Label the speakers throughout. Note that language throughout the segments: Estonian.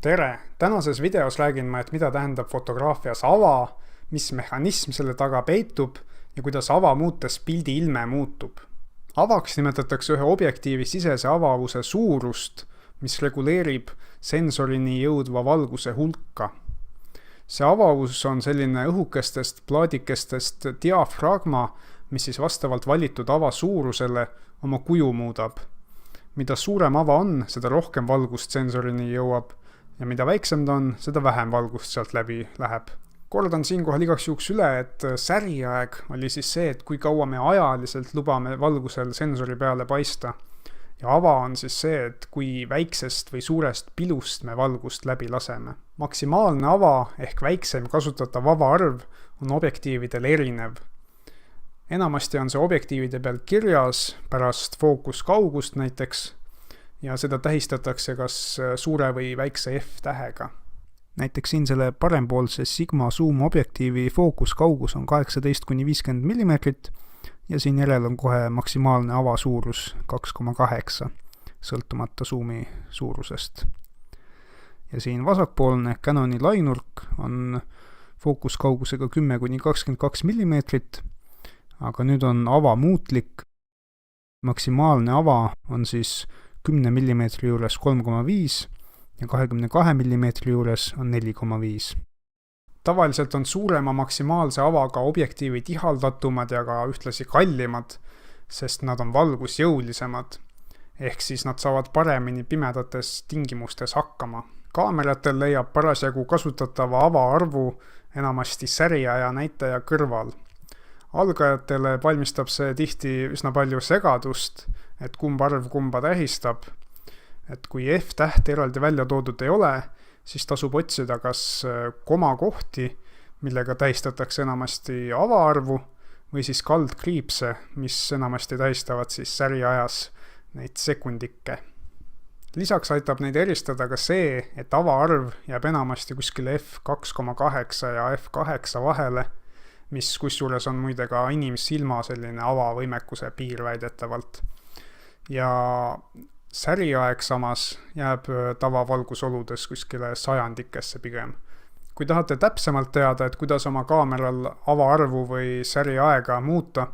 Speaker 1: Tere! Tänases videos räägin ma, et mida tähendab fotograafias ava, mis mehhanism selle taga peitub ja kuidas ava muutes pildi ilme muutub. Avaks nimetatakse ühe objektiivi sisese avavuse suurust, mis reguleerib sensorini jõudva valguse hulka. See avavus on selline õhukestest plaadikestest diafragma, mis siis vastavalt valitud ava suurusele oma kuju muudab. Mida suurem ava on, seda rohkem valgust sensorini jõuab ja mida väiksem ta on, seda vähem valgust sealt läbi läheb. Kordan siinkohal igaks juhuks üle, et säriaeg oli siis see, et kui kaua me ajaliselt lubame valgusel sensori peale paista. Ja ava on siis see, et kui väiksest või suurest pilust me valgust läbi laseme. Maksimaalne ava ehk väiksem kasutatav avaarv on objektiividel erinev. Enamasti on see objektiivide peal kirjas pärast fookuskaugust näiteks ja seda tähistatakse kas suure või väikse F-tähega. Näiteks siin selle parempoolse Sigma Zoom objektiivi fookuskaugus on 18–50 mm ja siin järel on kohe maksimaalne ava suurus 2,8 sõltumata Zoomi suurusest. Ja siin vasakpoolne Canoni lainurk on fookuskaugusega 10–22 mm, aga nüüd on ava muutlik. Maksimaalne ava on siis 10 mm juures 3,5 ja 22 mm juures on 4,5. Tavaliselt on suurema maksimaalse avaga objektiivid ihaldatumad ja ka ühtlasi kallimad, sest nad on valgusjõulisemad, ehk siis nad saavad paremini pimedates tingimustes hakkama. Kaameratel leiab parasjagu kasutatava avaarvu enamasti säriaja näitaja kõrval. Algajatele valmistab see tihti üsna palju segadust, et kumb arv kumba tähistab. Et kui F-täht eraldi välja toodud ei ole, siis tasub otsida kas komakohti, millega tähistatakse enamasti avaarvu, või siis kaldkriipse, mis enamasti tähistavad siis säriajas neid sekundikke. Lisaks aitab neid eristada ka see, et avaarv jääb enamasti kuskile F2,8 ja F8 vahele, mis kusjuures on muide ka inimsilma selline avavõimekuse piir väidetavalt. Ja säriaeg samas jääb tavavalgusoludes kuskile sajandikesse pigem. Kui tahate täpsemalt teada, et kuidas oma kaameral avaarvu või säriaega muuta,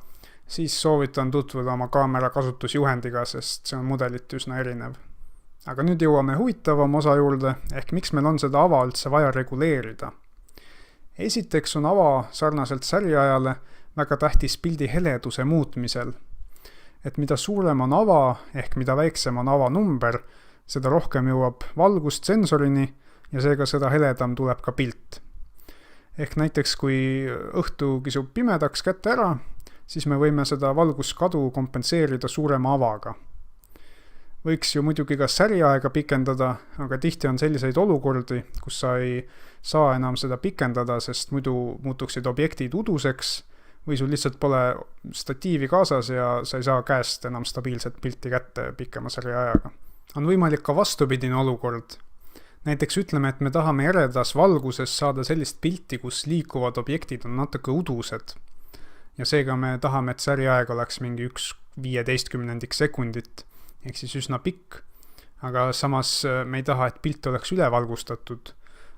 Speaker 1: siis soovitan tutvuda oma kaamera kasutusjuhendiga, sest see on mudelit üsna erinev. Aga nüüd jõuame huvitavam osa juurde, ehk miks meil on seda ava üldse vaja reguleerida. Esiteks on ava sarnaselt säriajale väga tähtis pildi heleduse muutmisel. Et mida suurem on ava ehk mida väiksem on ava number, seda rohkem jõuab valgust sensorini ja seega seda heledam tuleb ka pilt. Ehk näiteks kui õhtu kisub pimedaks kätte ära, siis me võime seda valguskadu kompenseerida suurema avaga. Võiks ju muidugi ka säriaega pikendada, aga tihti on selliseid olukordi, kus sa ei saa enam seda pikendada, sest muidu muutuksid objektid uduseks või sul lihtsalt pole statiivi kaasas ja sa ei saa käest enam stabiilset pilti kätte pikema säriajaga. On võimalik ka vastupidine olukord. Näiteks ütleme, et me tahame eredas valguses saada sellist pilti, kus liikuvad objektid on natuke udused. Ja seega me tahame, et säriaeg oleks mingi 1/15 sekundit, ehk siis üsna pikk, aga samas me ei taha, et pilt oleks ülevalgustatud.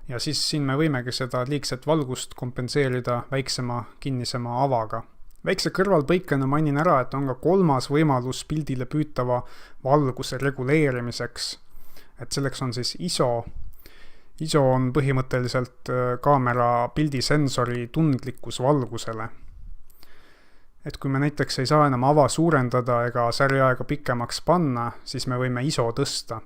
Speaker 1: Ja siis siin me võimegi seda liigset valgust kompenseerida väiksema kinnisema avaga. Väikse kõrvalpõikena mainin ära, et on ka kolmas võimalus pildile püütava valguse reguleerimiseks. Et selleks on siis ISO. ISO on põhimõtteliselt kaamera pildisensori tundlikkus valgusele. Et kui me näiteks ei saa enam ava suurendada ega säriaega pikemaks panna, siis me võime ISO tõsta.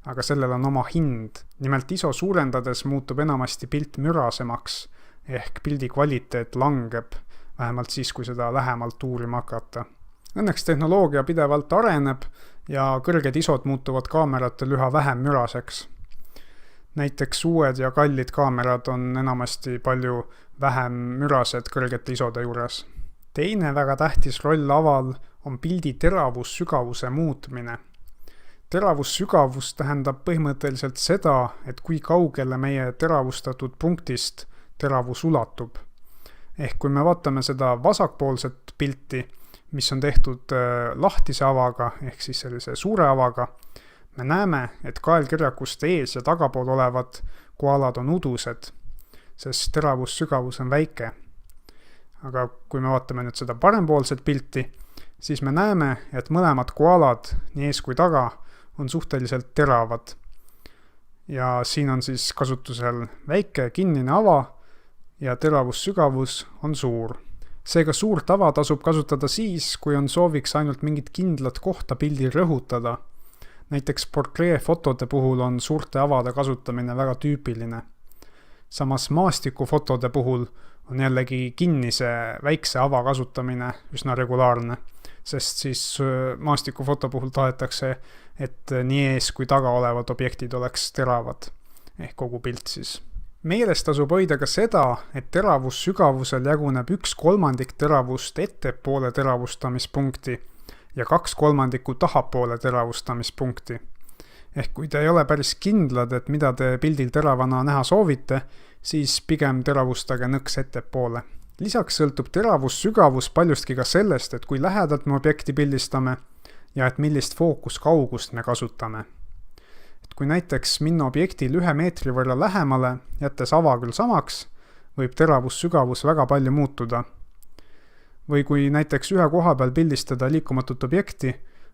Speaker 1: Aga sellel on oma hind. Nimelt ISO suurendades muutub enamasti pilt mürasemaks, ehk pildi kvaliteet langeb, vähemalt siis, kui seda lähemalt uurima hakata. Õnneks tehnoloogia pidevalt areneb ja kõrged ISOd muutuvad kaameratel üha vähem müraseks. Näiteks uued ja kallid kaamerad on enamasti palju vähem mürased kõrgete ISOde juures. Teine väga tähtis roll aval on pildi teravussügavuse muutmine. Teravussügavus tähendab põhimõtteliselt seda, et kui kaugele meie teravustatud punktist teravus ulatub. Ehk kui me vaatame seda vasakpoolset pilti, mis on tehtud lahtise avaga, ehk siis sellise suure avaga, Me näeme, et kaelkirjakuste ees ja tagapool olevad koalad on udused, sest teravussügavus on väike. Aga kui me vaatame nüüd seda parempoolset pilti, siis me näeme, et mõlemad koalad, nii ees kui taga, on suhteliselt teravad. Ja siin on siis kasutusel väike kinnine ava ja teravussügavus on suur. Seega suurt ava tasub kasutada siis, kui on sooviks ainult mingit kindlat kohta pildil rõhutada. Näiteks portreefotode puhul on suurte avade kasutamine väga tüüpiline. Samas maastikufotode puhul on jällegi kinnise väikse ava kasutamine üsna regulaarne, sest siis maastikufoto puhul tahetakse, et nii ees kui taga olevad objektid oleks teravad, ehk kogu pilt siis. Meeles tasub hoida ka seda, et teravussügavusel jaguneb 1/3 teravust ettepoole teravustamispunkti ja 2/3 tahapoole teravustamispunkti. Ehk kui te ei ole päris kindlad, et mida te pildil teravana näha soovite, siis pigem teravustage nõks ettepoole. Lisaks sõltub teravussügavus paljustki ka sellest, et kui lähedalt me objekti pildistame ja et millist fookuskaugust me kasutame. Et kui näiteks minna objektil 1 meetri võrra lähemale, jättes ava küll samaks, võib teravussügavus väga palju muutuda. Või kui näiteks ühe koha peal pildistada liikumatut objekti,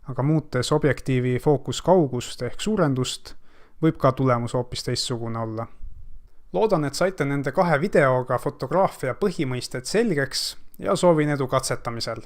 Speaker 1: aga muutes objektiivi fookuskaugust ehk suurendust, võib ka tulemus hoopis teistsugune olla. Loodan, et saite nende 2 videoga fotograafia põhimõisted selgeks ja soovin edu katsetamisel.